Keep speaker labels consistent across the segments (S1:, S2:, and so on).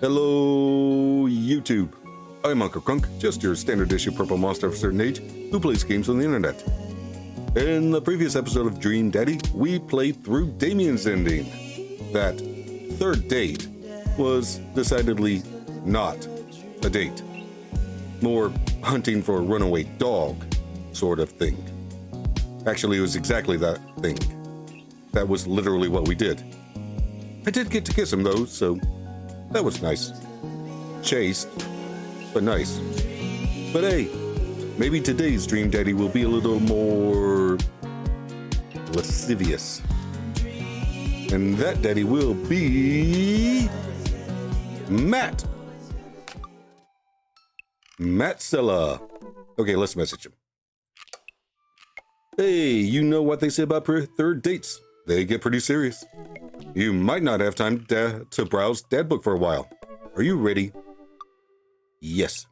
S1: Hello, YouTube. I'm Unca Crunk, just your standard issue purple monster of a certain age who plays games on the internet. In the previous episode of Dream Daddy, we played through Damien's ending. That third date was decidedly not a date. More hunting for a runaway dog sort of thing. Actually, it was exactly that thing. That was literally what we did. I did get to kiss him though, so that was nice. Chaste, but nice. But hey, maybe today's Dream Daddy will be a little more lascivious. And that daddy will be Matt. Matt Sella. Okay, let's message him. Hey, you know what they say about third dates? They get pretty serious. You might not have time to browse Dad Book for a while. Are you ready? Yes.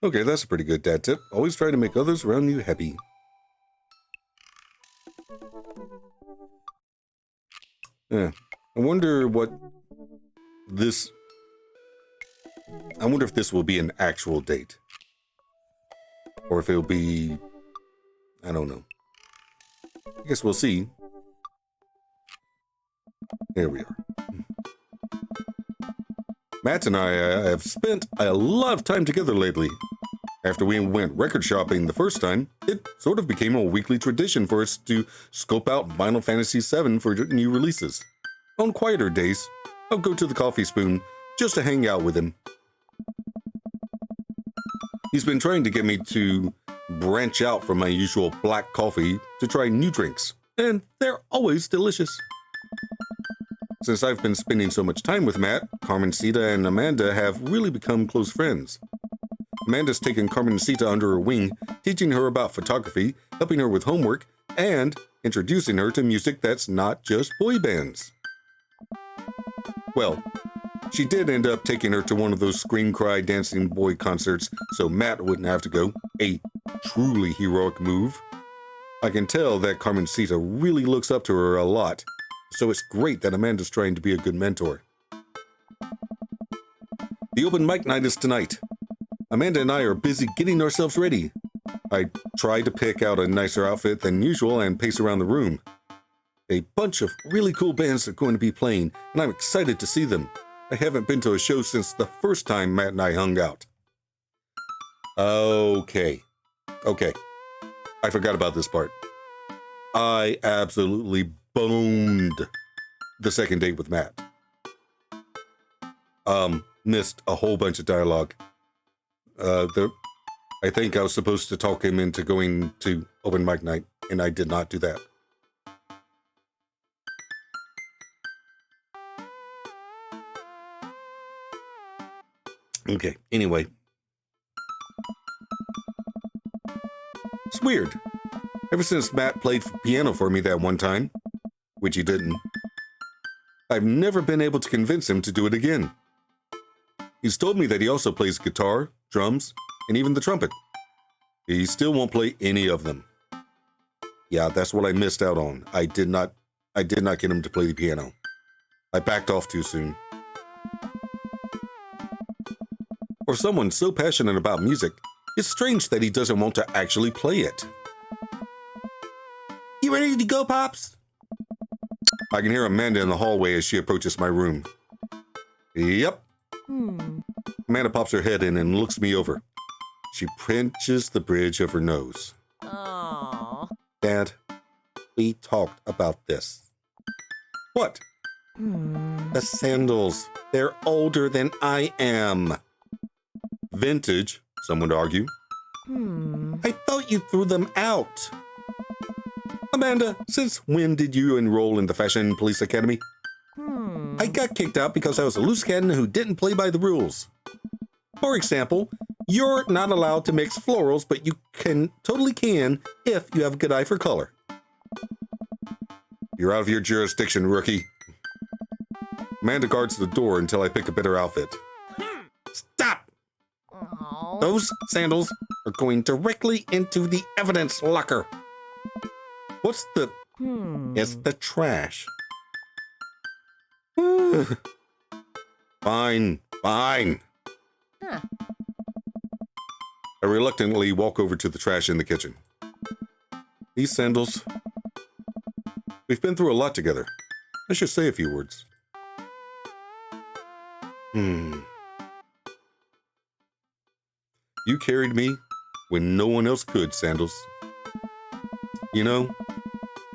S1: Okay, that's a pretty good dad tip. Always try to make others around you happy. Yeah, I wonder if this will be an actual date. Or if it'll be, I don't know. I guess we'll see. Here we are. Matt and I have spent a lot of time together lately. After we went record shopping the first time, it sort of became a weekly tradition for us to scope out Final Fantasy VII for new releases. On quieter days, I'll go to the coffee spoon just to hang out with him. He's been trying to get me to branch out from my usual black coffee to try new drinks, and they're always delicious. Since I've been spending so much time with Matt, Carmencita and Amanda have really become close friends. Amanda's taken Carmencita under her wing, teaching her about photography, helping her with homework, and introducing her to music that's not just boy bands. Well, she did end up taking her to one of those scream cry dancing boy concerts so Matt wouldn't have to go, a truly heroic move. I can tell that Carmencita really looks up to her a lot, so it's great that Amanda's trying to be a good mentor. The open mic night is tonight. Amanda and I are busy getting ourselves ready. I tried to pick out a nicer outfit than usual and pace around the room. A bunch of really cool bands are going to be playing, and I'm excited to see them. I haven't been to a show since the first time Matt and I hung out. Okay. I forgot about this part. I absolutely boned the second date with Matt. Missed a whole bunch of dialogue. I think I was supposed to talk him into going to open mic night, and I did not do that. Okay, anyway. It's weird. Ever since Matt played piano for me that one time, which he didn't, I've never been able to convince him to do it again. He's told me that he also plays guitar, drums, and even the trumpet. He still won't play any of them. Yeah, that's what I missed out on. I did not get him to play the piano. I backed off too soon. For someone so passionate about music, it's strange that he doesn't want to actually play it. You ready to go, Pops? I can hear Amanda in the hallway as she approaches my room. Yep. Amanda pops her head in and looks me over. She pinches the bridge of her nose.
S2: Aww.
S1: Dad, we talked about this. What? The sandals. They're older than I am. Vintage, some would argue. I thought you threw them out. Amanda, since when did you enroll in the Fashion Police Academy? I got kicked out because I was a loose cannon who didn't play by the rules. For example, you're not allowed to mix florals, but you totally can if you have a good eye for color. You're out of your jurisdiction, rookie. Amanda guards the door until I pick a better outfit. Stop!
S2: Aww.
S1: Those sandals are going directly into the evidence locker. What's the... It's the trash. Fine.
S2: Huh.
S1: I reluctantly walk over to the trash in the kitchen. These sandals... We've been through a lot together. I should say a few words. You carried me when no one else could, Sandals. You know,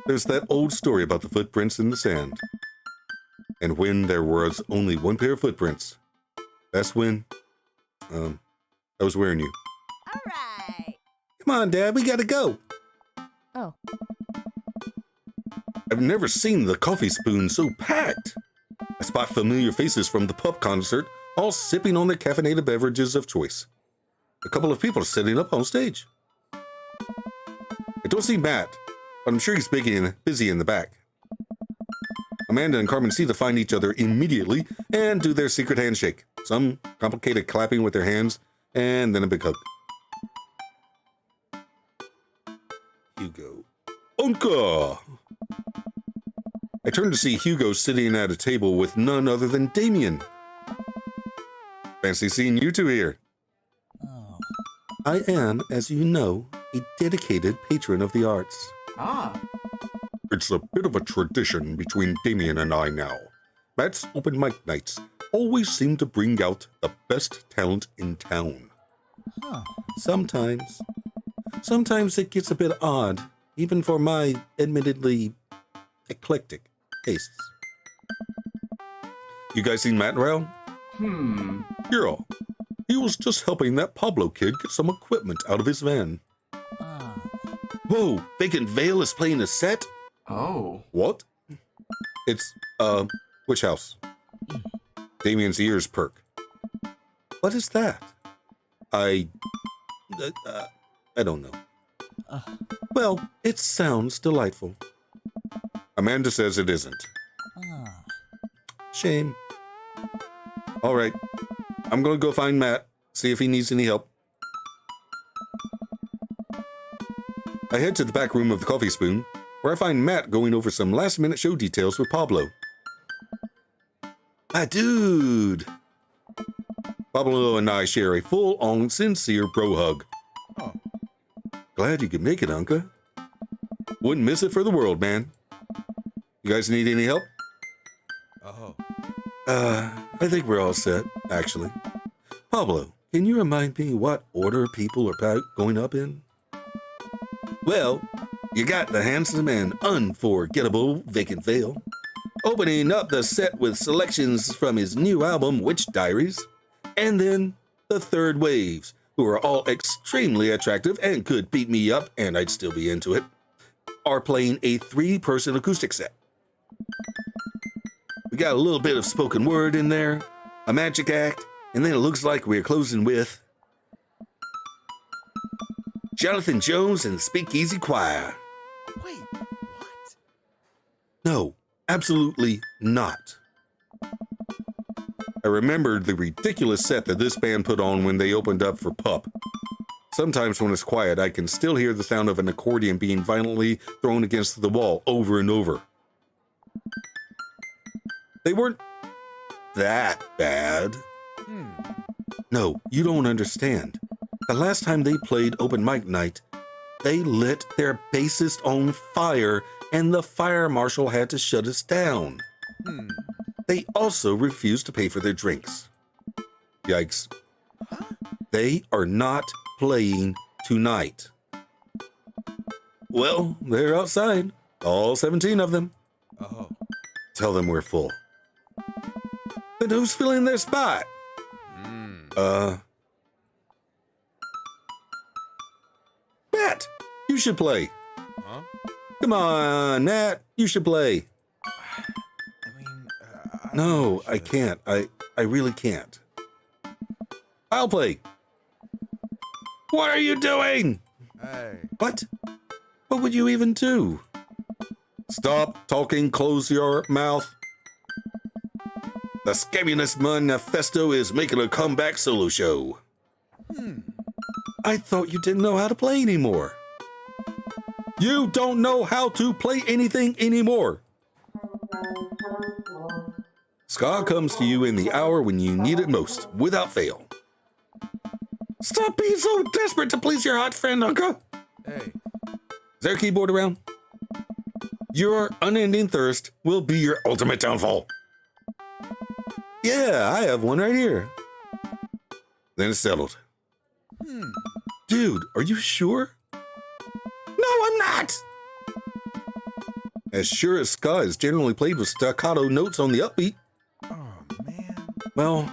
S1: there's that old story about the footprints in the sand. And when there was only one pair of footprints, that's when, I was wearing you.
S2: All right.
S1: Come on, Dad, we gotta go.
S2: Oh.
S1: I've never seen the coffee spoon so packed. I spot familiar faces from the pub concert, all sipping on their caffeinated beverages of choice. A couple of people are sitting up on stage. I don't see Matt, but I'm sure he's busy in the back. Amanda and Carmencita find each other immediately and do their secret handshake. Some complicated clapping with their hands, and then a big hug. Hugo. Unca! I turn to see Hugo sitting at a table with none other than Damien. Fancy seeing you two here.
S3: Oh.
S1: I am, as you know, a dedicated patron of the arts.
S3: Ah.
S1: It's a bit of a tradition between Damien and I now. Matt's open mic nights always seem to bring out the best talent in town.
S3: Huh.
S1: Sometimes it gets a bit odd, even for my admittedly eclectic tastes. You guys seen Matt around? Girl, he was just helping that Pablo kid get some equipment out of his van.
S3: Ah.
S1: Whoa, Vacant Veil is playing a set?
S3: Oh.
S1: What? It's, which house? Damien's ears perk. What is that? I don't know. Well, it sounds delightful. Amanda says it isn't.
S3: Ah.
S1: Shame. All right. I'm gonna go find Matt, see if he needs any help. I head to the back room of the Coffee Spoon, where I find Matt going over some last-minute show details with Pablo. My dude! Pablo and I share a full-on, sincere bro hug.
S3: Oh.
S1: Glad you could make it, Unca. Wouldn't miss it for the world, man. You guys need any help?
S3: Oh.
S1: I think we're all set, actually. Pablo, can you remind me what order people are going up in? Well, you got the handsome and unforgettable Vacant Veil, opening up the set with selections from his new album, Witch Diaries, and then the Third Waves, who are all extremely attractive and could beat me up and I'd still be into it, are playing a 3-person acoustic set. We got a little bit of spoken word in there, a magic act, and then it looks like we're closing with Jonathan Jones and Speakeasy Choir.
S3: Wait, what?
S1: No, absolutely not. I remembered the ridiculous set that this band put on when they opened up for Pup. Sometimes when it's quiet, I can still hear the sound of an accordion being violently thrown against the wall over and over. They weren't that bad. No, you don't understand. The last time they played open mic night, they lit their bassist on fire and the fire marshal had to shut us down. They also refused to pay for their drinks. Yikes. They are not playing tonight. Well, they're outside. All 17 of them.
S3: Oh.
S1: Tell them we're full. Then who's filling their spot? Matt, you should play.
S3: Huh?
S1: Come on, Nat, you should play.
S3: I mean,
S1: No, I can't. I really can't. I'll play. What are you doing?
S3: Hey.
S1: What? What would you even do? Stop talking, close your mouth. The Scabbiness Manifesto is making a comeback solo show. I thought you didn't know how to play anymore. You don't know how to play anything anymore. Ska comes to you in the hour when you need it most, without fail. Stop being so desperate to please your hot friend, Unca.
S3: Hey.
S1: Is there a keyboard around? Your unending thirst will be your ultimate downfall. Yeah, I have one right here. Then it's settled. Dude, are you sure? No, I'm not! As sure as ska is generally played with staccato notes on the upbeat.
S3: Oh, man.
S1: Well,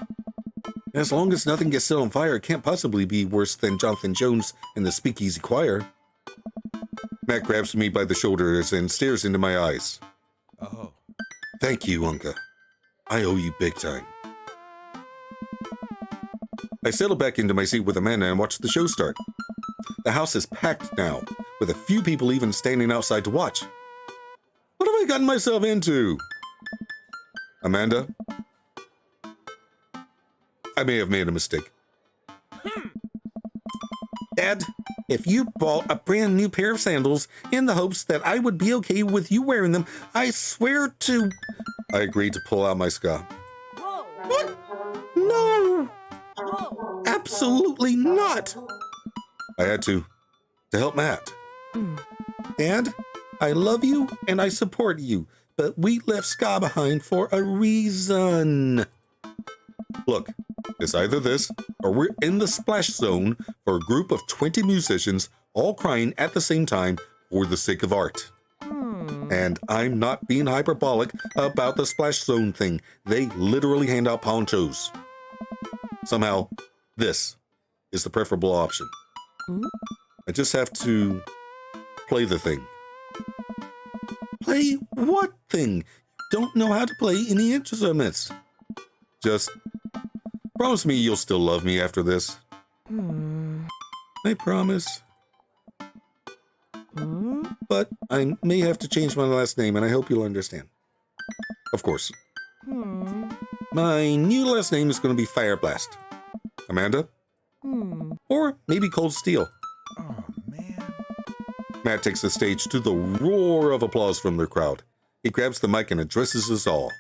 S1: as long as nothing gets set on fire, it can't possibly be worse than Jonathan Jones and the Speakeasy Choir. Matt grabs me by the shoulders and stares into my eyes.
S3: Oh.
S1: Thank you, Unca. I owe you big time. I settle back into my seat with Amanda and watch the show start. The house is packed now, with a few people even standing outside to watch. What have I gotten myself into? Amanda? I may have made a mistake. Dad, if you bought a brand new pair of sandals in the hopes that I would be okay with you wearing them, I swear to... I agreed to pull out my ska.
S2: Whoa.
S1: What? No!
S2: Whoa.
S1: Absolutely not! I had to help Matt. Dad, I love you and I support you, but we left ska behind for a reason. Look, it's either this or we're in the splash zone for a group of 20 musicians all crying at the same time for the sake of art. And I'm not being hyperbolic about the splash zone thing. They literally hand out ponchos. Somehow, this is the preferable option. I just have to play the thing. Play what thing? You don't know how to play any instruments. Just promise me you'll still love me after this. I promise. But I may have to change my last name, and I hope you'll understand. Of course. My new last name is going to be Fireblast. Amanda? Or maybe Cold Steel.
S3: Oh, man.
S1: Matt takes the stage to the roar of applause from the crowd. He grabs the mic and addresses us all.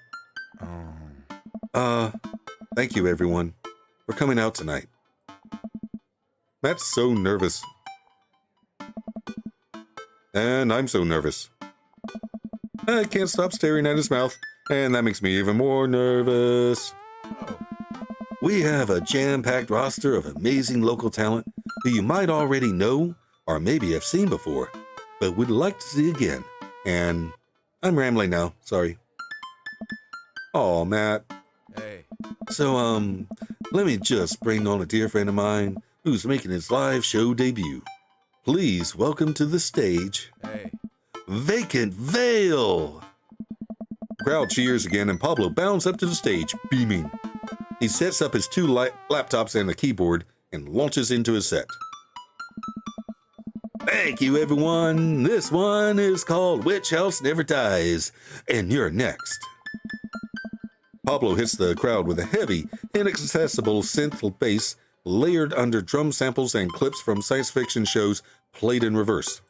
S1: Thank you, everyone, for coming out tonight. Matt's so nervous. And I'm so nervous. I can't stop staring at his mouth, and that makes me even more nervous. We have a jam-packed roster of amazing local talent who you might already know or maybe have seen before, but would like to see again. And I'm rambling now, sorry. Oh, Matt.
S3: Hey.
S1: So, let me just bring on a dear friend of mine who's making his live show debut. Please welcome to the stage,
S3: Hey.
S1: Vacant Veil. Crowd cheers again, and Pablo bounds up to the stage, beaming. He sets up his two laptops and a keyboard and launches into his set. Thank you, everyone. This one is called Witch House Never Dies, and you're next. Pablo hits the crowd with a heavy, inaccessible synth bass layered under drum samples and clips from science fiction shows played in reverse.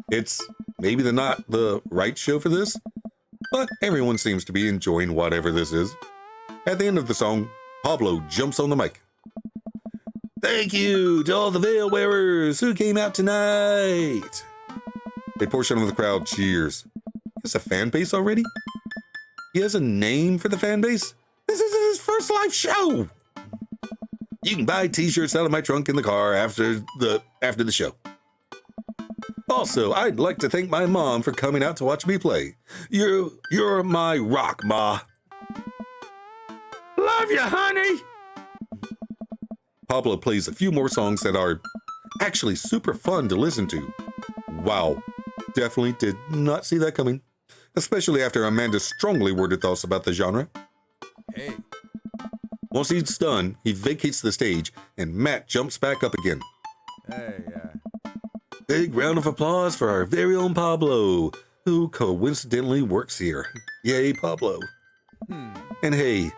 S1: It's maybe not the right show for this, but everyone seems to be enjoying whatever this is. At the end of the song, Pablo jumps on the mic. Thank you to all the veil wearers who came out tonight. A portion of the crowd cheers. He has a fan base already? He has a name for the fan base? This is his first live show. You can buy t-shirts out of my trunk in the car after the show. Also, I'd like to thank my mom for coming out to watch me play. You're my rock, Ma. Love you, honey. Pablo plays a few more songs that are actually super fun to listen to. Wow, definitely did not see that coming, especially after Amanda's strongly worded thoughts about the genre.
S3: Hey.
S1: Once he's done, he vacates the stage, and Matt jumps back up again.
S3: Hey,
S1: Big round of applause for our very own Pablo, who coincidentally works here. Yay, Pablo. And hey,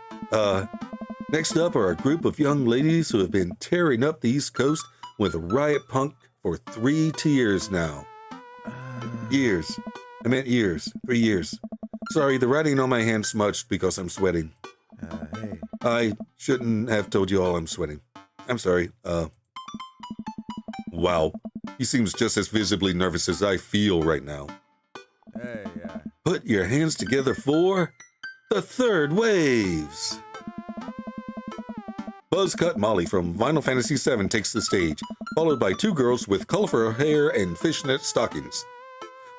S1: Next up are a group of young ladies who have been tearing up the East Coast with riot punk for 3 years now. Years. I meant years. 3 years. Sorry, the writing on my hand smudged because I'm sweating.
S3: Hey.
S1: I shouldn't have told you all I'm sweating. I'm sorry. Wow. He seems just as visibly nervous as I feel right now.
S3: Hey,
S1: Put your hands together for the Third Waves. Buzzcut Molly from Final Fantasy VII takes the stage, followed by 2 girls with colorful hair and fishnet stockings.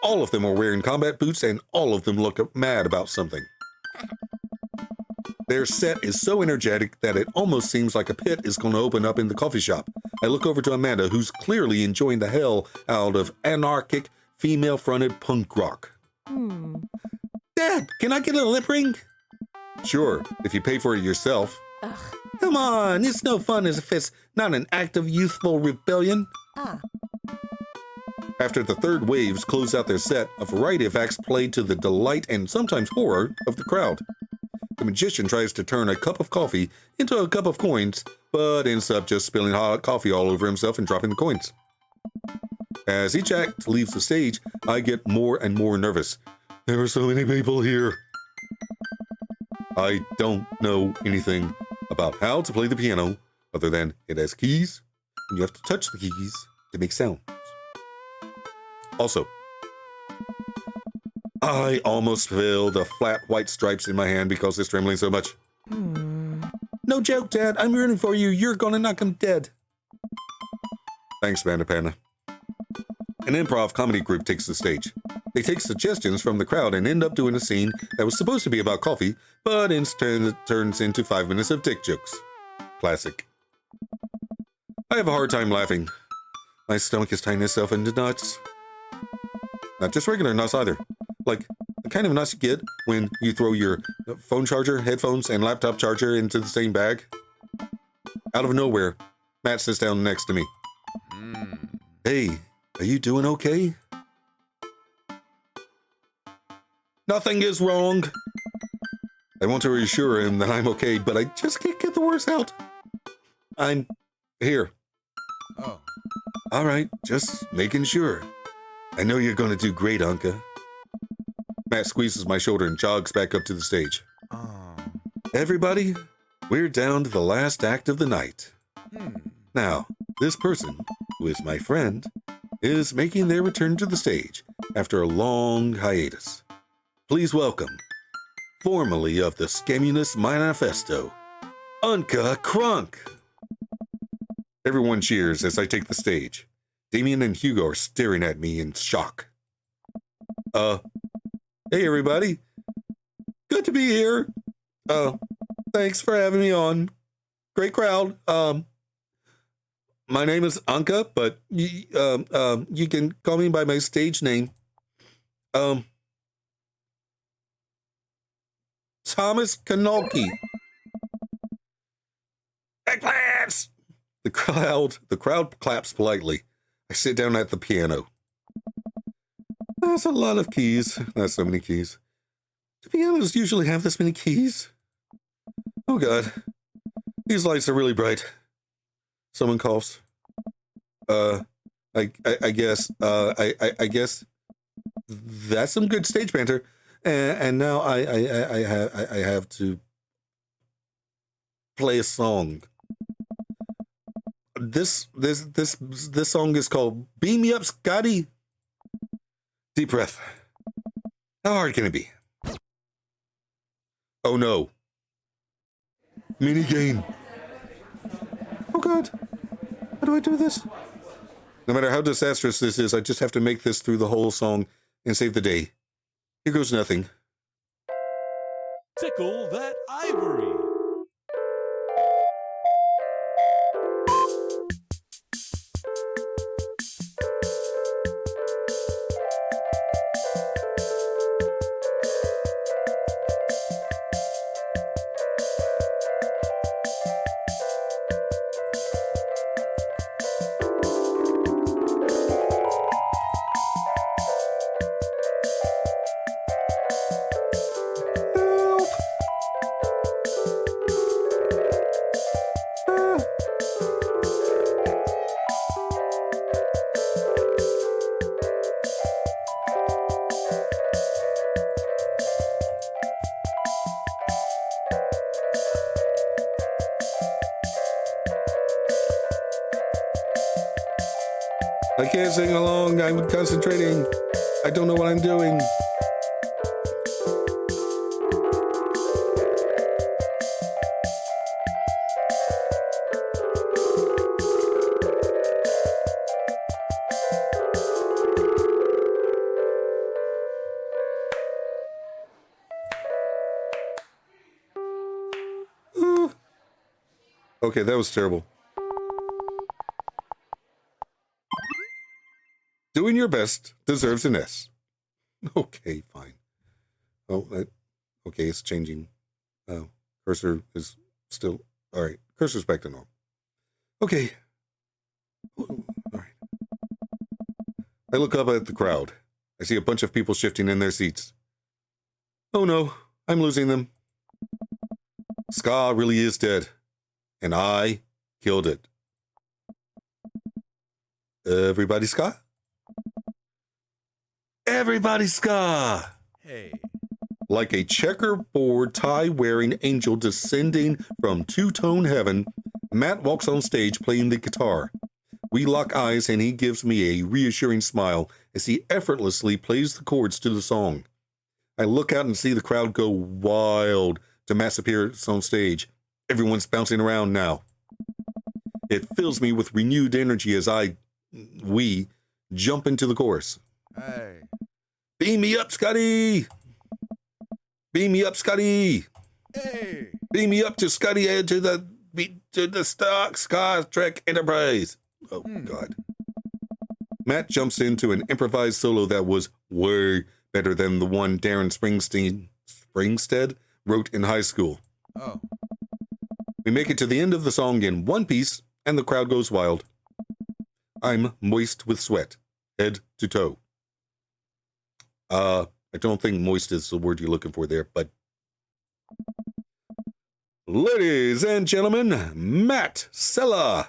S1: All of them are wearing combat boots and all of them look mad about something. Their set is so energetic that it almost seems like a pit is going to open up in the coffee shop. I look over to Amanda, who's clearly enjoying the hell out of anarchic, female-fronted punk rock. Dad, can I get a lip ring? Sure, if you pay for it yourself.
S2: Ugh.
S1: Come on, it's no fun if it's not an act of youthful rebellion. After the Third Waves close out their set, a variety of acts play to the delight and sometimes horror of the crowd. The magician tries to turn a cup of coffee into a cup of coins, but ends up just spilling hot coffee all over himself and dropping the coins. As each act leaves the stage, I get more and more nervous. There are so many people here. I don't know anything about how to play the piano other than it has keys, and you have to touch the keys to make sounds. Also, I almost feel the flat white stripes in my hand because it's trembling so much. No joke, Dad. I'm rooting for you. You're gonna knock him dead. Thanks, Panda. An improv comedy group takes the stage. They take suggestions from the crowd and end up doing a scene that was supposed to be about coffee, but instead turns into 5 minutes of dick jokes. Classic. I have a hard time laughing. My stomach is tying itself into knots. Not just regular knots either. Like the kind of knots you get when you throw your phone charger, headphones, and laptop charger into the same bag. Out of nowhere, Matt sits down next to me. Hey, are you doing okay? Nothing is wrong. I want to reassure him that I'm okay, but I just can't get the words out. I'm here.
S3: Oh.
S1: All right, just making sure. I know you're going to do great, Unca. Matt squeezes my shoulder and jogs back up to the stage.
S3: Oh.
S1: Everybody, we're down to the last act of the night. Now, this person, who is my friend, is making their return to the stage after a long hiatus. Please welcome, formerly of the Scammunus Manifesto, Unca Crunk. Everyone cheers as I take the stage. Damien and Hugo are staring at me in shock. Hey everybody. Good to be here. Thanks for having me on. Great crowd. My name is Unca, but you can call me by my stage name. Thomas Kanolke. Eggplants! The crowd claps politely. I sit down at the piano. That's a lot of keys. That's so many keys. Do pianos usually have this many keys? Oh God. These lights are really bright. Someone coughs. I guess that's some good stage banter. And now I have to play a song. This song is called Beam Me Up, Scotty. Deep breath. How hard can it be? Oh no. Mini game. Oh God. How do I do this? No matter how disastrous this is, I just have to make this through the whole song and save the day. Here goes nothing.
S4: Tickle that ivory.
S1: I can't sing along. I'm concentrating. I don't know what I'm doing. Okay, that was terrible. Doing your best deserves an S. Okay, fine. Oh, okay, it's changing. Cursor is still... All right, cursor's back to normal. Okay. All right. I look up at the crowd. I see a bunch of people shifting in their seats. Oh no, I'm losing them. Ska really is dead. And I killed it. Everybody ska? Everybody ska!
S3: Hey.
S1: Like a checkerboard tie-wearing angel descending from two-tone heaven, Matt walks on stage playing the guitar. We lock eyes and he gives me a reassuring smile as he effortlessly plays the chords to the song. I look out and see the crowd go wild to Matt's appearance on stage. Everyone's bouncing around now. It fills me with renewed energy as we jump into the chorus.
S3: Hey.
S1: Beam me up, Scotty! Beam me up, Scotty!
S3: Hey.
S1: Beam me up to Scotty to the Star Trek Enterprise. Oh, God. Matt jumps into an improvised solo that was way better than the one Darren Springstead wrote in high school.
S3: Oh.
S1: We make it to the end of the song in one piece, and the crowd goes wild. I'm moist with sweat, head to toe. I don't think moist is the word you're looking for there, but... Ladies and gentlemen, Matt Sella!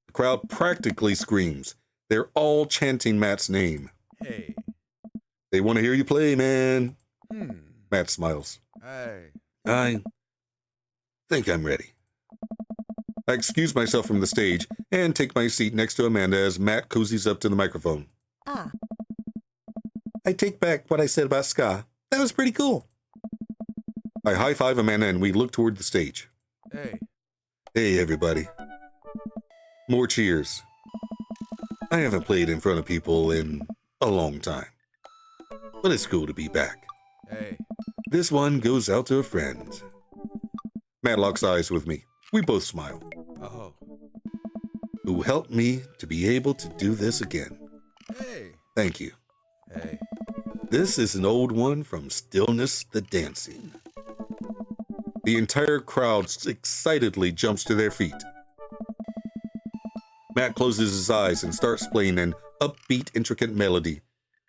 S1: The crowd practically screams. They're all chanting Matt's name.
S3: Hey.
S1: They want to hear you play, man. Matt smiles.
S3: Hey.
S1: I think I'm ready. I excuse myself from the stage and take my seat next to Amanda as Matt cozies up to the microphone.
S2: Ah.
S1: I take back what I said about ska. That was pretty cool. I high-five Amanda and we look toward the stage.
S3: Hey.
S1: Hey, everybody. More cheers. I haven't played in front of people in a long time, but it's cool to be back.
S3: Hey.
S1: This one goes out to a friend. Matt locks eyes with me. We both smile.
S3: Oh.
S1: Who helped me to be able to do this again.
S3: Hey.
S1: Thank you.
S3: Hey.
S1: This is an old one from Stillness the Dancing. The entire crowd excitedly jumps to their feet. Matt closes his eyes and starts playing an upbeat, intricate melody.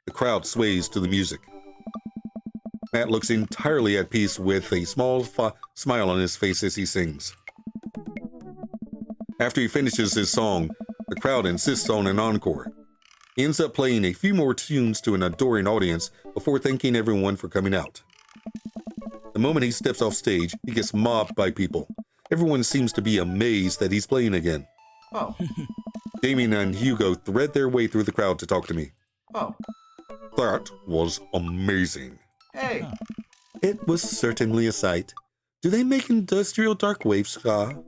S1: The crowd sways to the music. Matt looks entirely at peace with a small smile on his face as he sings. After he finishes his song, the crowd insists on an encore. He ends up playing a few more tunes to an adoring audience before thanking everyone for coming out. The moment he steps off stage, he gets mobbed by people. Everyone seems to be amazed that he's playing again.
S4: Oh.
S1: Damien and Hugo thread their way through the crowd to talk to me.
S4: Oh.
S1: That was amazing.
S4: Hey.
S1: It was certainly a sight. Do they make industrial dark wave ska?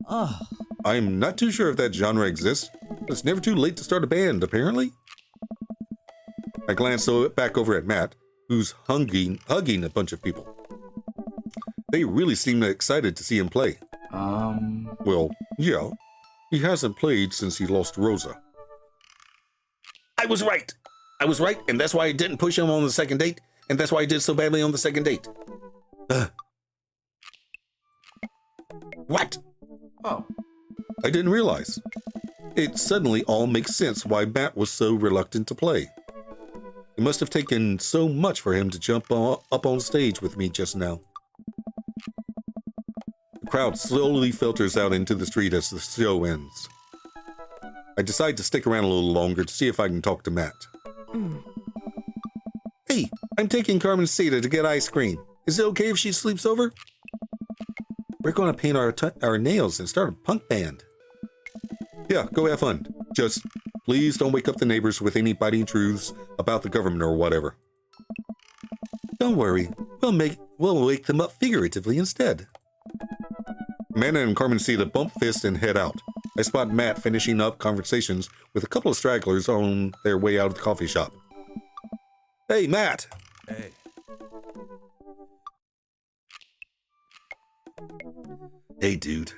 S4: Oh.
S1: I'm not too sure if that genre exists, but it's never too late to start a band, apparently. I glance back over at Matt, who's hugging a bunch of people. They really seem excited to see him play. Well, yeah. He hasn't played since he lost Rosa. I was right, and that's why I didn't push him on the second date, and that's why I did so badly on the second date. What?
S4: Oh.
S1: I didn't realize. It suddenly all makes sense why Matt was so reluctant to play. It must have taken so much for him to jump up on stage with me just now. The crowd slowly filters out into the street as the show ends. I decide to stick around a little longer to see if I can talk to Matt. Hey, I'm taking Carmen Cita to get ice cream. Is it okay if she sleeps over? We're going to paint our nails and start a punk band. Yeah, go have fun. Just Please don't wake up the neighbors with any biting truths about the government or whatever. Don't worry, we'll wake them up figuratively instead. Amanda and Carmen see the bump fist and head out. I spot Matt finishing up conversations with a couple of stragglers on their way out of the coffee shop. Hey, Matt!
S3: Hey.
S1: Hey, dude.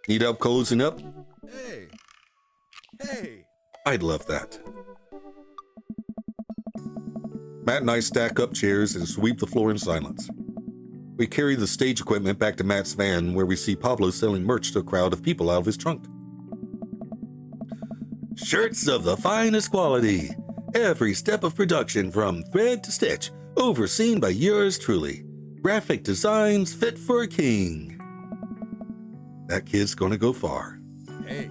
S1: Need help closing up?
S3: Hey. Hey.
S1: I'd love that. Matt and I stack up chairs and sweep the floor in silence. We carry the stage equipment back to Matt's van, where we see Pablo selling merch to a crowd of people out of his trunk. Shirts of the finest quality. Every step of production from thread to stitch, overseen by yours truly. Graphic designs fit for a king. That kid's gonna go far.
S3: Hey.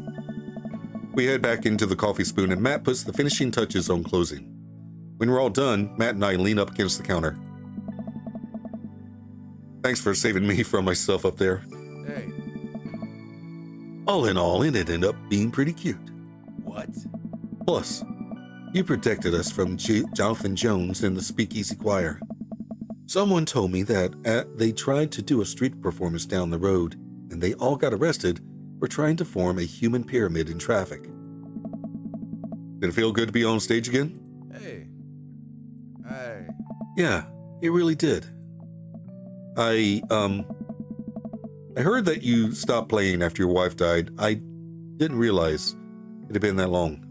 S1: We head back into the coffee spoon and Matt puts the finishing touches on closing. When we're all done, Matt and I lean up against the counter. Thanks for saving me from myself up there.
S3: Hey.
S1: All in all, it ended up being pretty cute.
S3: What?
S1: Plus, you protected us from Jonathan Jones and the Speakeasy Choir. Someone told me that they tried to do a street performance down the road, and they all got arrested for trying to form a human pyramid in traffic. Did it feel good to be on stage again?
S3: Hey. Hey.
S1: Yeah, it really did. I heard that you stopped playing after your wife died. I didn't realize it had been that long.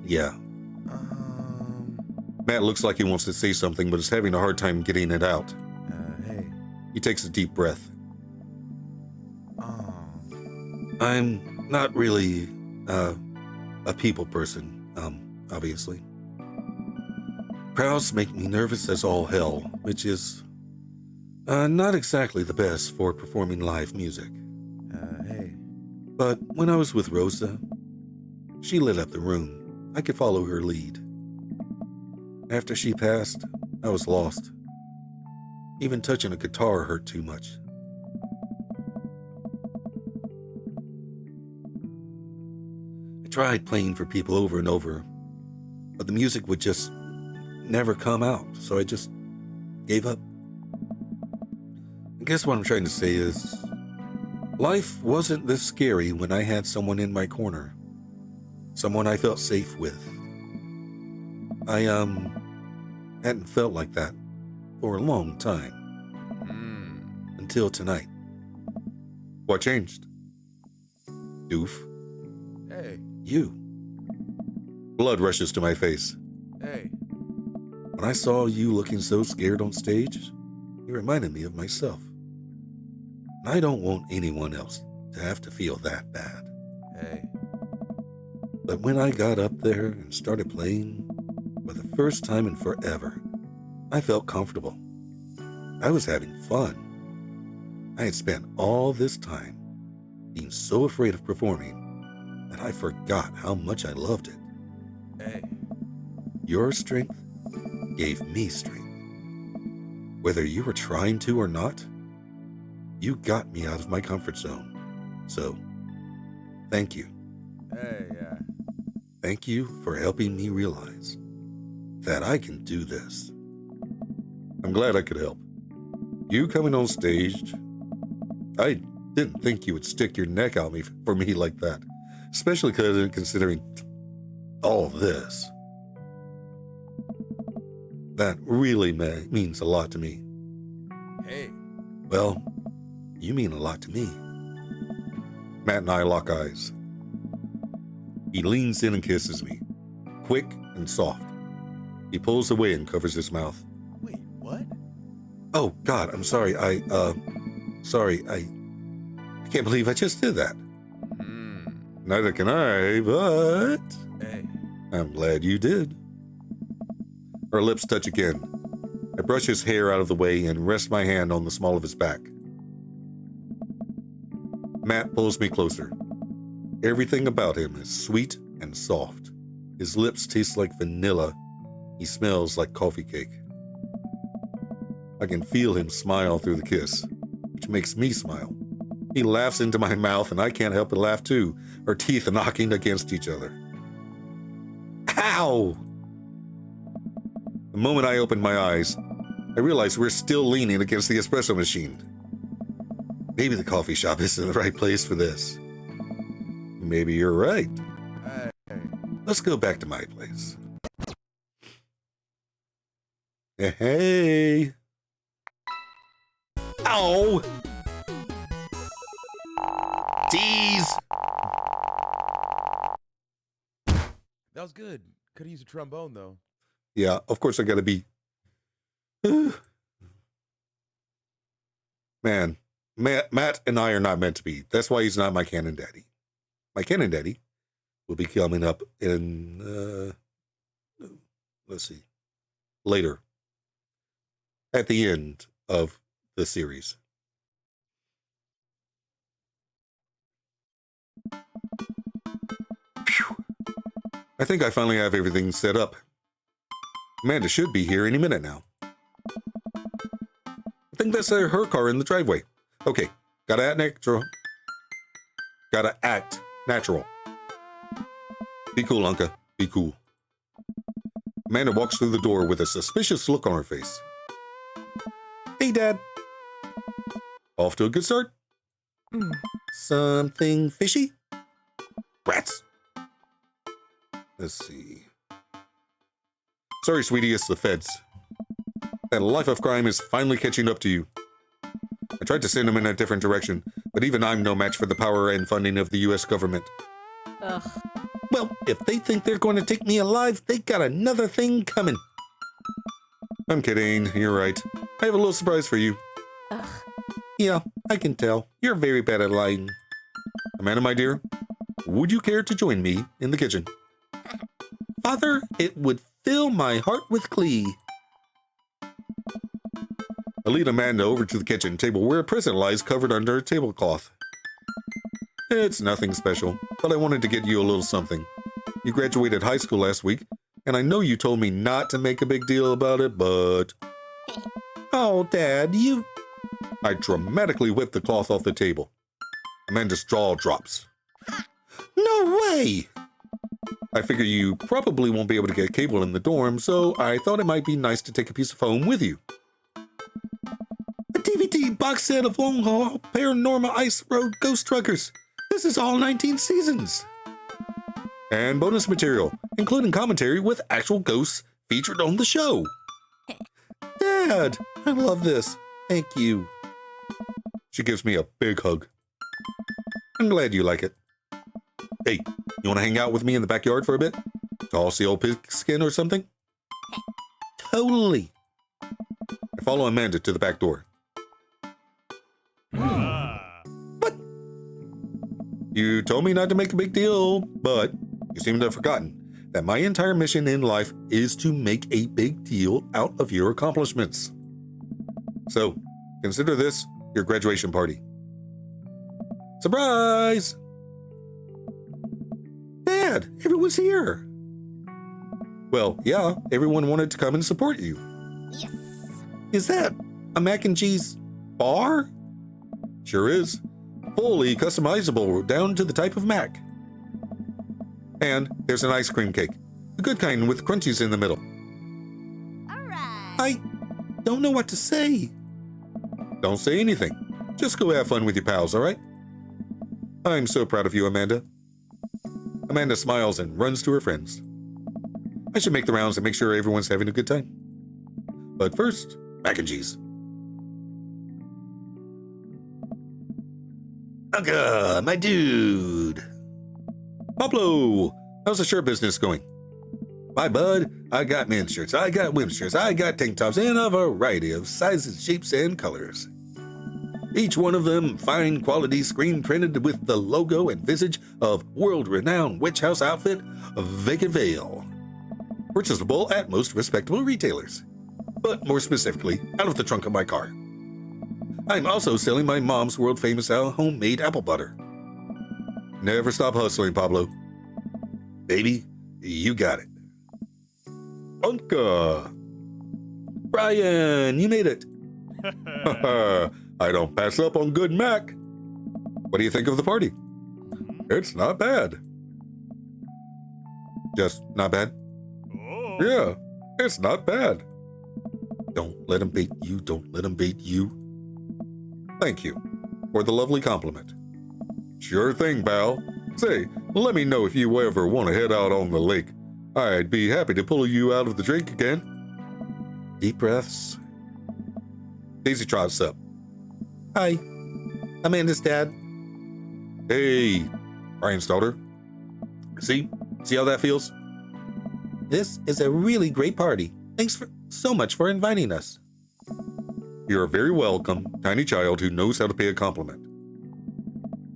S1: Yeah. Matt looks like he wants to say something, but is having a hard time getting it out.
S3: Hey.
S1: He takes a deep breath. I'm not really, a people person, obviously. Crowds make me nervous as all hell, which is, not exactly the best for performing live music.
S3: Hey.
S1: But when I was with Rosa, she lit up the room. I could follow her lead. After she passed, I was lost. Even touching a guitar hurt too much. I tried playing for people over and over, but the music would just never come out, so I just gave up. I guess what I'm trying to say is, life wasn't this scary when I had someone in my corner. Someone I felt safe with. I, hadn't felt like that for a long time. Until tonight. What changed? Doof.
S3: Hey.
S1: You. Blood rushes to my face.
S3: Hey.
S1: When I saw you looking so scared on stage, it reminded me of myself. And I don't want anyone else to have to feel that bad.
S3: Hey.
S1: But when I got up there and started playing, for the first time in forever, I felt comfortable. I was having fun. I had spent all this time being so afraid of performing that I forgot how much I loved it.
S3: Hey.
S1: Your strength gave me strength. Whether you were trying to or not, you got me out of my comfort zone. So, thank you.
S3: Hey,
S1: Thank you for helping me realize that I can do this. I'm glad I could help. You coming on stage, I didn't think you would stick your neck out for me like that, especially considering all of this. That really means a lot to me.
S3: Hey.
S1: Well, you mean a lot to me. Matt and I lock eyes. He leans in and kisses me, quick and soft. He pulls away and covers his mouth.
S3: Wait, what?
S1: Oh, God, I'm sorry. Sorry, I can't believe I just did that. Neither can I, but
S3: Hey.
S1: I'm glad you did. Our lips touch again. I brush his hair out of the way and rest my hand on the small of his back. Matt pulls me closer. Everything about him is sweet and soft. His lips taste like vanilla. He smells like coffee cake. I can feel him smile through the kiss, which makes me smile, He laughs into my mouth, and I can't help but laugh too, our teeth knocking against each other. Ow! The moment I opened my eyes, I realized we're still leaning against the espresso machine. Maybe the coffee shop isn't the right place for this. Maybe you're right.
S3: Hey.
S1: Let's go back to my place. Hey! Ow! Tease!
S3: That was good. Could have used a trombone, though.
S1: Yeah, of course I gotta be... Man, Matt and I are not meant to be. That's why he's not my canon daddy. My canon daddy will be coming up in, let's see, later. At the end of the series. Phew. I think I finally have everything set up. Amanda should be here any minute now. I think that's her car in the driveway. Okay, gotta act natural. Gotta act natural. Be cool, Unca. Be cool. Amanda walks through the door with a suspicious look on her face. Hey, Dad. Off to a good start? Something fishy? Rats. Let's see. Sorry, sweetie, it's the feds. That life of crime is finally catching up to you. I tried to send them in a different direction, but even I'm no match for the power and funding of the U.S. government.
S2: Ugh.
S1: Well, if they think they're going to take me alive, they got another thing coming. I'm kidding, you're right. I have a little surprise for you.
S2: Ugh.
S1: Yeah, I can tell. You're very bad at lying. Amanda, my dear, would you care to join me in the kitchen? Father, it would fill my heart with glee. I lead Amanda over to the kitchen table where a present lies covered under a tablecloth. It's nothing special, but I wanted to get you a little something. You graduated high school last week, and I know you told me not to make a big deal about it, but... Oh, Dad, you... I dramatically whip the cloth off the table. Amanda's jaw drops. No way! I figure you probably won't be able to get cable in the dorm, so I thought it might be nice to take a piece of home with you. A DVD box set of Long Haul Paranormal Ice Road Ghost Truckers. This is all 19 seasons. And bonus material, including commentary with actual ghosts featured on the show. Dad, I love this. Thank you. She gives me a big hug. I'm glad you like it. Hey, you want to hang out with me in the backyard for a bit? Toss the old pigskin or something? Totally. I follow Amanda to the back door. What? You told me not to make a big deal, but you seem to have forgotten that my entire mission in life is to make a big deal out of your accomplishments. So, consider this your graduation party. Surprise! Dad, everyone's here. Well, yeah, everyone wanted to come and support you.
S2: Yes.
S1: Is that a mac and cheese bar? Sure is. Fully customizable down to the type of mac. And there's an ice cream cake. A good kind with crunchies in the middle.
S2: All right.
S1: I don't know what to say. Don't say anything. Just go have fun with your pals, all right? I'm so proud of you, Amanda. Amanda smiles and runs to her friends. I should make the rounds and make sure everyone's having a good time. But first, mac and cheese. Unca, my dude. Pablo, how's the shirt business going? My bud, I got men's shirts, I got women's shirts, I got tank tops in a variety of sizes, shapes, and colors. Each one of them fine quality screen printed with the logo and visage of world-renowned witch house outfit, Vacant Veil. Purchasable at most respectable retailers, but more specifically, out of the trunk of my car. I'm also selling my mom's world-famous homemade apple butter. Never stop hustling, Pablo. Baby, you got it. Unca. Brian, you made it. I don't pass up on good mac. What do you think of the party? It's not bad. Just not bad?
S3: Oh.
S1: Yeah, it's not bad. Don't let him bait you. Don't let him bait you. Thank you for the lovely compliment. Sure thing, pal. Say, let me know if you ever want to head out on the lake. I'd be happy to pull you out of the drink again. Deep breaths. Daisy trots up. Hi, Amanda's dad. Hey, Brian's daughter. See how that feels? This is a really great party. Thanks so much for inviting us. You're very welcome, tiny child who knows how to pay a compliment.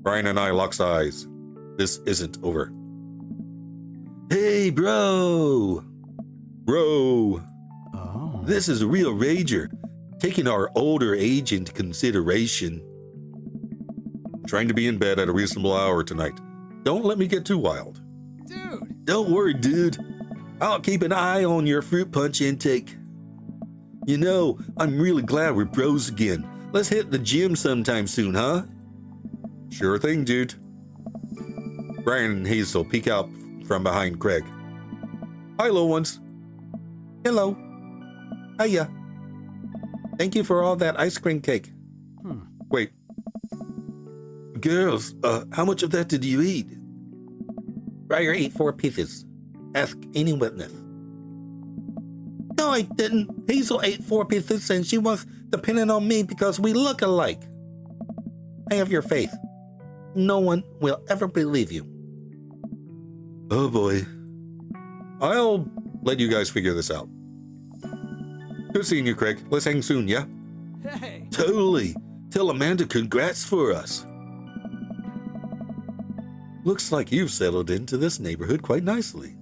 S1: Brian and I locks eyes. This isn't over. Hey, bro! Bro!
S3: Oh.
S1: This is a real rager, taking our older age into consideration. I'm trying to be in bed at a reasonable hour tonight. Don't let me get too wild.
S3: Dude.
S1: Don't worry, dude. I'll keep an eye on your fruit punch intake. You know, I'm really glad we're bros again. Let's hit the gym sometime soon, huh? Sure thing, dude. Brian and Hazel peek out from behind Craig. Hi, little ones. Hello. Hiya. Thank you for all that ice cream cake. Wait. Girls, how much of that did you eat? Briar ate 4 pieces. Ask any witness. No, I didn't. Hazel ate 4 pieces and she was depending on me because we look alike. I have your faith. No one will ever believe you. Oh boy. I'll let you guys figure this out. Good seeing you, Craig. Let's hang soon, yeah?
S3: Hey.
S1: Totally. Tell Amanda congrats for us. Looks like you've settled into this neighborhood quite nicely.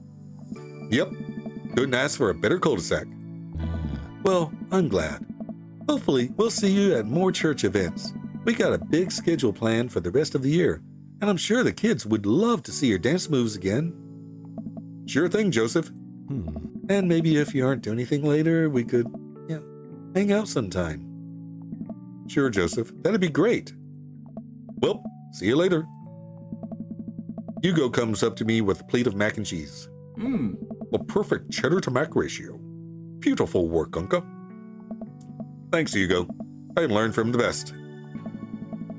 S1: Yep. Couldn't ask for a better cul-de-sac. Well, I'm glad. Hopefully, we'll see you at more church events. We got a big schedule planned for the rest of the year, and I'm sure the kids would love to see your dance moves again. Sure thing, Joseph. And maybe if you aren't doing anything later, we could, hang out sometime. Sure, Joseph. That'd be great. Well, see you later. Hugo comes up to me with a plate of mac and cheese. A perfect cheddar to mac ratio. Beautiful work, Unca. Thanks, Hugo. I learned from the best.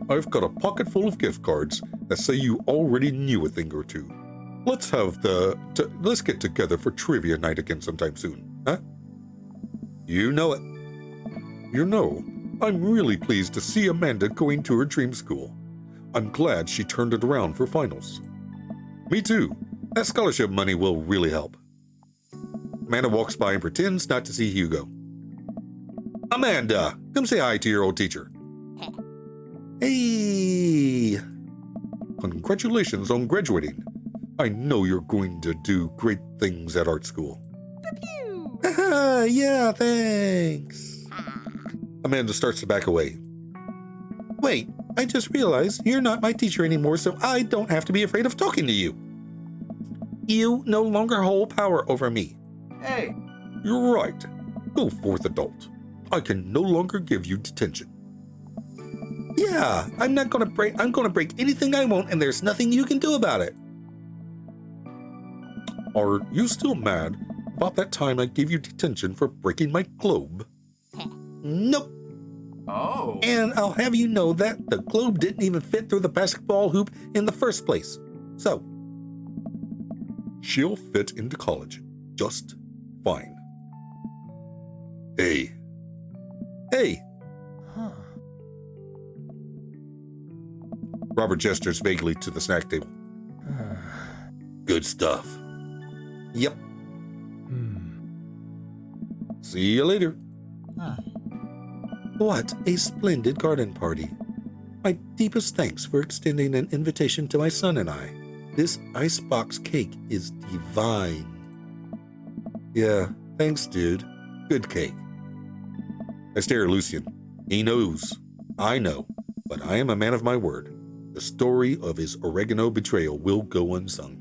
S1: I've got a pocket full of gift cards that say you already knew a thing or two. Let's get together for trivia night again sometime soon, huh? You know it. You know, I'm really pleased to see Amanda going to her dream school. I'm glad she turned it around for finals. Me too. That scholarship money will really help. Amanda walks by and pretends not to see Hugo. Amanda, come say hi to your old teacher. Hey! Congratulations on graduating. I know you're going to do great things at art school.
S2: Pew.
S1: Yeah, thanks. Amanda starts to back away. Wait, I just realized you're not my teacher anymore, so I don't have to be afraid of talking to you. You no longer hold power over me.
S3: Hey.
S1: You're right. Go forth, adult. I can no longer give you detention. Yeah, I'm gonna break anything I want, and there's nothing you can do about it. Are you still mad about that time I gave you detention for breaking my globe? Nope.
S3: Oh.
S1: And I'll have you know that the globe didn't even fit through the basketball hoop in the first place. So, she'll fit into college just fine. Hey. Robert gestures vaguely to the snack table. Good stuff. Yep. See you later. What a splendid garden party. My deepest thanks for extending an invitation to my son and I. This icebox cake is divine. Yeah, thanks, dude. Good cake. I stare at Lucian. He knows. I know. But I am a man of my word. The story of his oregano betrayal will go unsung.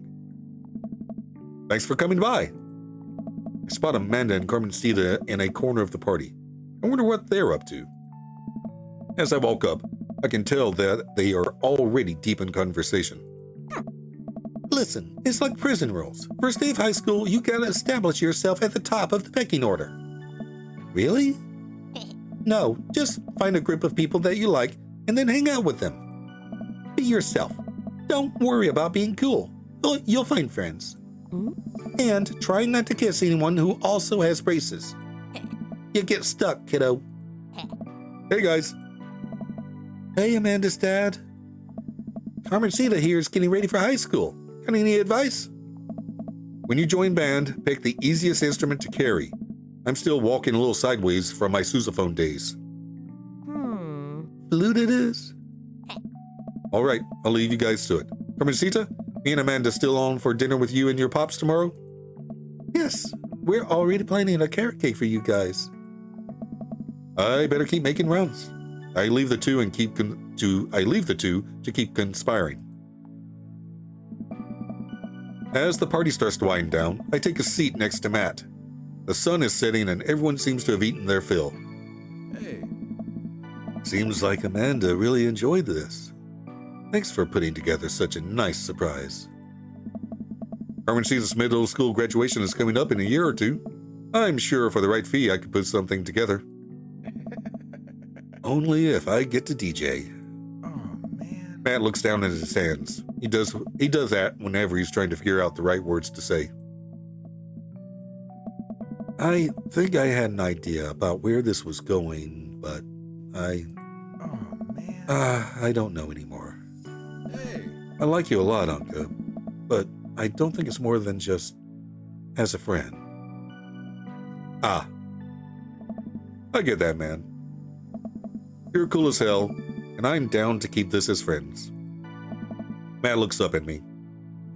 S1: Thanks for coming by. I spot Amanda and Carmencita in a corner of the party. I wonder what they're up to. As I walk up, I can tell that they are already deep in conversation. Listen, it's like prison rules. First day of high school, you gotta establish yourself at the top of the pecking order. Really? No, just find a group of people that you like and then hang out with them. Be yourself. Don't worry about being cool. You'll find friends. And try not to kiss anyone who also has braces. You get stuck, kiddo. Hey, guys.
S4: Hey, Amanda's dad. Carmencita here is getting ready for high school. Got any advice?
S1: When you join band, pick the easiest instrument to carry. I'm still walking a little sideways from my sousaphone days.
S4: Flute it is.
S1: All right, I'll leave you guys to it. Carmencita, me and Amanda still on for dinner with you and your pops tomorrow?
S4: Yes, we're already planning a carrot cake for you guys.
S1: I better keep making rounds. I leave the two to keep conspiring. As the party starts to wind down, I take a seat next to Matt. The sun is setting and everyone seems to have eaten their fill.
S3: Hey.
S1: Seems like Amanda really enjoyed this. Thanks for putting together such a nice surprise. Carmencita's middle school graduation is coming up in a year or two. I'm sure for the right fee I could put something together. Only if I get to DJ.
S3: Oh, man.
S1: Matt looks down at his hands. He does that whenever he's trying to figure out the right words to say. I think I had an idea about where this was going, but
S3: Oh, man.
S1: I don't know anymore.
S3: Hey.
S1: I like you a lot, Unca, but I don't think it's more than just as a friend. Ah. I get that, man. You're cool as hell, and I'm down to keep this as friends. Matt looks up at me.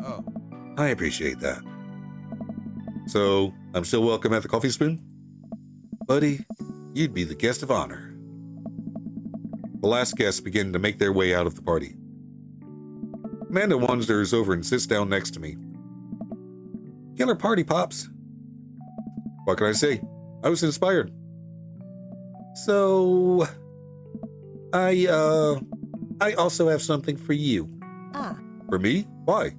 S3: Oh.
S1: I appreciate that. So, I'm still welcome at the Coffee Spoon? Buddy, you'd be the guest of honor. The last guests begin to make their way out of the party. Amanda wanders over and sits down next to me.
S4: Killer party, Pops.
S1: What can I say? I was inspired.
S4: So, I also have something for you.
S1: For me? Why?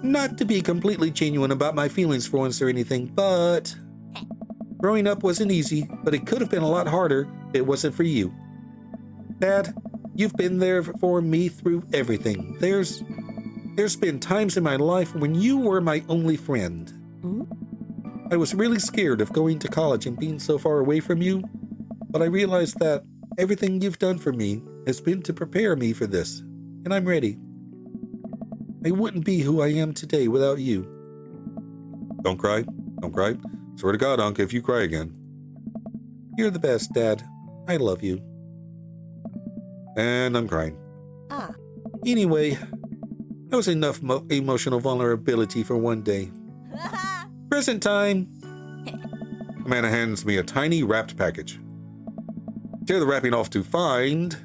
S4: Not to be completely genuine about my feelings for once or anything, but growing up wasn't easy, but it could have been a lot harder if it wasn't for you. Dad, you've been there for me through everything. There's been times in my life when you were my only friend. I was really scared of going to college and being so far away from you, but I realized that everything you've done for me has been to prepare me for this, and I'm ready. I wouldn't be who I am today without you.
S1: Don't cry. Don't cry. Swear to God, Unca, if you cry again.
S4: You're the best, Dad. I love you.
S1: And I'm crying.
S4: Anyway, that was enough emotional vulnerability for one day. Present time.
S1: Amanda hands me a tiny wrapped package. Tear the wrapping off to find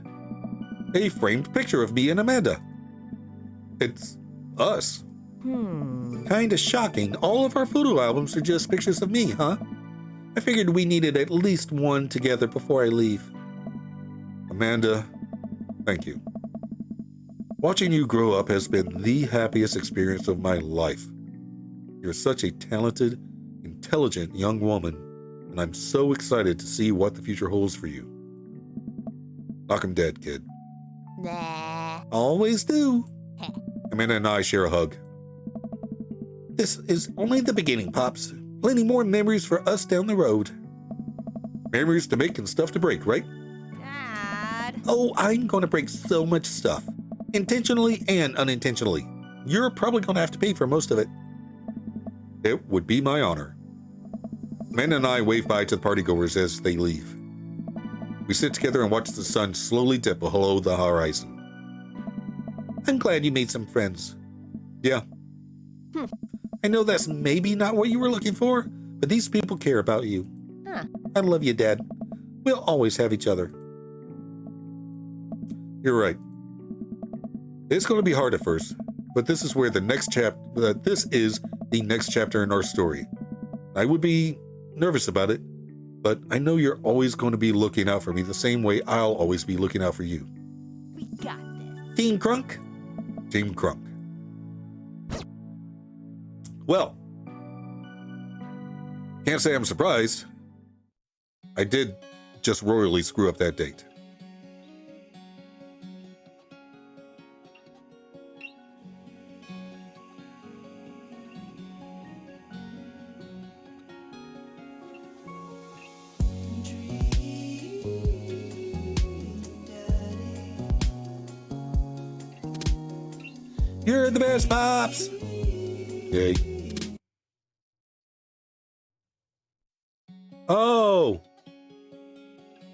S1: a framed picture of me and Amanda. It's us.
S4: Kinda shocking. All of our photo albums are just pictures of me, huh? I figured we needed at least one together before I leave.
S1: Amanda, thank you. Watching you grow up has been the happiest experience of my life. You're such a talented, intelligent young woman, and I'm so excited to see what the future holds for you. Knock 'em dead, kid.
S2: Nah.
S4: Always do.
S1: Amanda and I share a hug.
S4: This is only the beginning, Pops. Plenty more memories for us down the road.
S1: Memories to make and stuff to break, right?
S2: Dad.
S4: Oh, I'm going to break so much stuff. Intentionally and unintentionally. You're probably going to have to pay for most of it.
S1: It would be my honor. Amanda and I wave bye to the partygoers as they leave. We sit together and watch the sun slowly dip below the horizon.
S4: I'm glad you made some friends.
S1: Yeah,
S4: I know that's maybe not what you were looking for, but these people care about you. I love you, Dad. We'll always have each other.
S1: you're right. It's going to be hard at first, but this is where this is the next chapter in our story. I would be nervous about it,
S4: but I know you're always going to be looking out for me the same way I'll always be looking out for you.
S2: We got this.
S4: Team Crunk? Team Crunk. Well, can't say I'm surprised. I did just royally screw up that date. You're the best, Pops! Yay. Oh!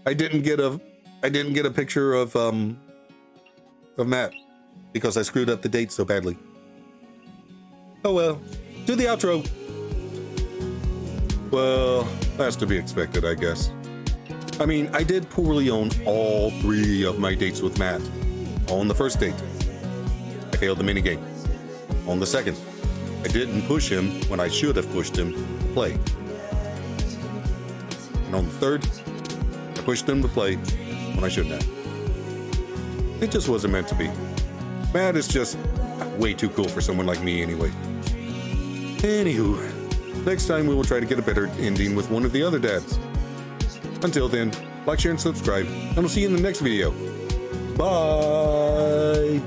S4: I didn't get a picture of Matt because I screwed up the date so badly. Oh well. Do the outro. Well, that's to be expected, I guess. I mean, I did poorly on all 3 of my dates with Matt. On the first date, I failed the minigame. On the second, I didn't push him when I should have pushed him to play. And on the third, I pushed him to play when I shouldn't have. It just wasn't meant to be. Matt is just way too cool for someone like me anyway. Anywho, next time we will try to get a better ending with one of the other dads. Until then, like, share, and subscribe, and I'll see you in the next video. Bye!